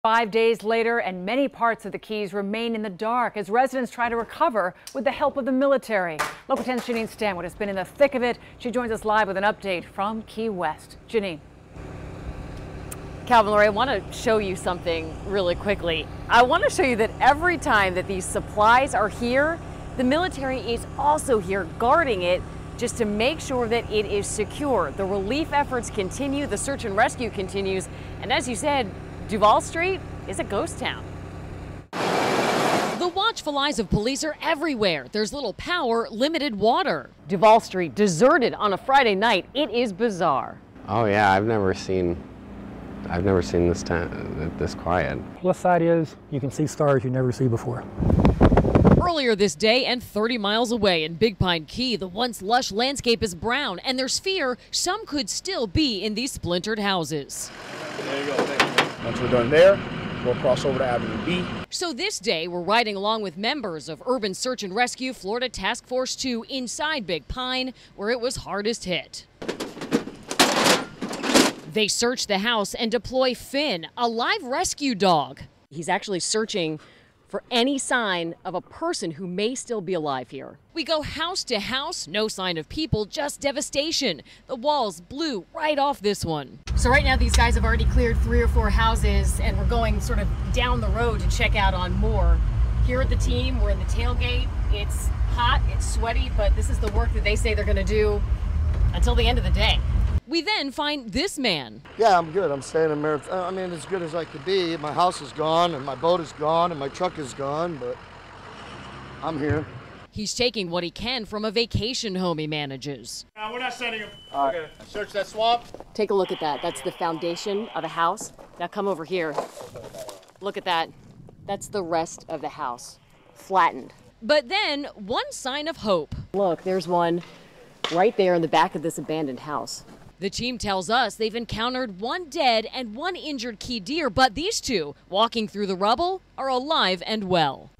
5 days later, and many parts of the Keys remain in the dark as residents try to recover with the help of the military. Local 10's Janine Stanwood has been in the thick of it. She joins us live with an update from Key West. Janine. Calvin, Lori, I want to show you something really quickly. I want to show you that every time that these supplies are here, the military is also here guarding it just to make sure that it is secure. The relief efforts continue, the search and rescue continues, and as you said, Duval Street is a ghost town. The watchful eyes of police are everywhere. There's little power, limited water. Duval Street deserted on a Friday night. It is bizarre. Oh yeah, I've never seen this town this quiet. Plus side is you can see stars you never see before. Earlier this day and 30 miles away in Big Pine Key, the once lush landscape is brown, and there's fear some could still be in these splintered houses. There you go. Once we're done there, we'll cross over to Avenue B. So this day, we're riding along with members of Urban Search and Rescue Florida Task Force 2 inside Big Pine, where it was hardest hit. They search the house and deploy Finn, a live rescue dog. He's actually searching for any sign of a person who may still be alive here. We go house to house, no sign of people, just devastation. The walls blew right off this one. So right now these guys have already cleared 3 or 4 houses, and we're going sort of down the road to check out on more. Here at the team, we're in the tailgate. It's hot, it's sweaty, but this is the work that they say they're gonna do until the end of the day. We then find this man. Yeah, I'm good. I'm staying in Marathon. I mean, as good as I could be. My house is gone, and my boat is gone, and my truck is gone, but I'm here. He's taking what he can from a vacation home he manages. We're not sending him. Okay. Search that swamp. Take a look at that. That's the foundation of a house. Now come over here. Look at that. That's the rest of the house, flattened. But then, one sign of hope. Look, there's one right there in the back of this abandoned house. The team tells us they've encountered 1 dead and 1 injured key deer, but these 2, walking through the rubble, are alive and well.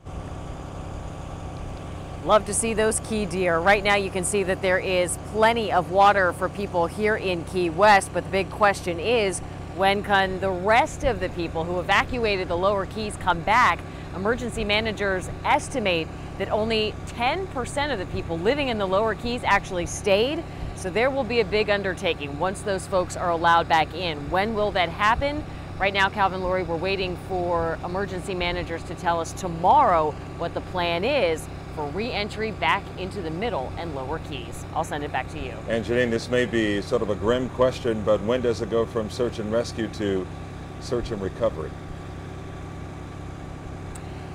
Love to see those key deer. Right now you can see that there is plenty of water for people here in Key West, but the big question is, when can the rest of the people who evacuated the lower Keys come back? Emergency managers estimate that only 10% of the people living in the lower Keys actually stayed. So there will be a big undertaking once those folks are allowed back in. When will that happen? Right now, Calvin, Lori, we're waiting for emergency managers to tell us tomorrow what the plan is for re-entry back into the middle and lower Keys. I'll send it back to you. And Janine, this may be sort of a grim question, but when does it go from search and rescue to search and recovery?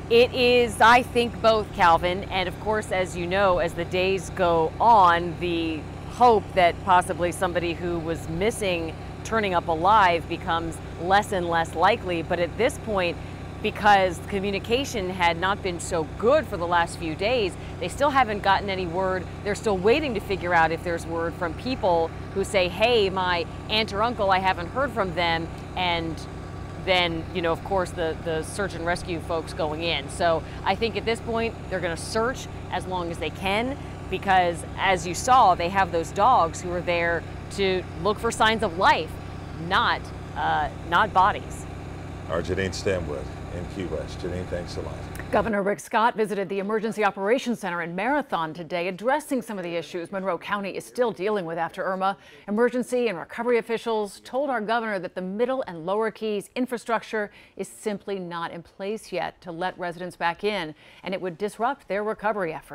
It is, I think, both, Calvin. And of course, as you know, as the days go on, the hope that possibly somebody who was missing turning up alive becomes less and less likely. But at this point, because communication had not been so good for the last few days, they still haven't gotten any word. They're still waiting to figure out if there's word from people who say, hey, my aunt or uncle, I haven't heard from them. And then, you know, of course, the search and rescue folks going in. So I think at this point, they're going to search as long as they can, because as you saw, they have those dogs who are there to look for signs of life, not bodies. Our Janine Stanwood in Key West. Janine, thanks a lot. Governor Rick Scott visited the Emergency Operations Center in Marathon today, addressing some of the issues Monroe County is still dealing with after Irma. Emergency and recovery officials told our governor that the middle and lower Keys infrastructure is simply not in place yet to let residents back in, and it would disrupt their recovery efforts.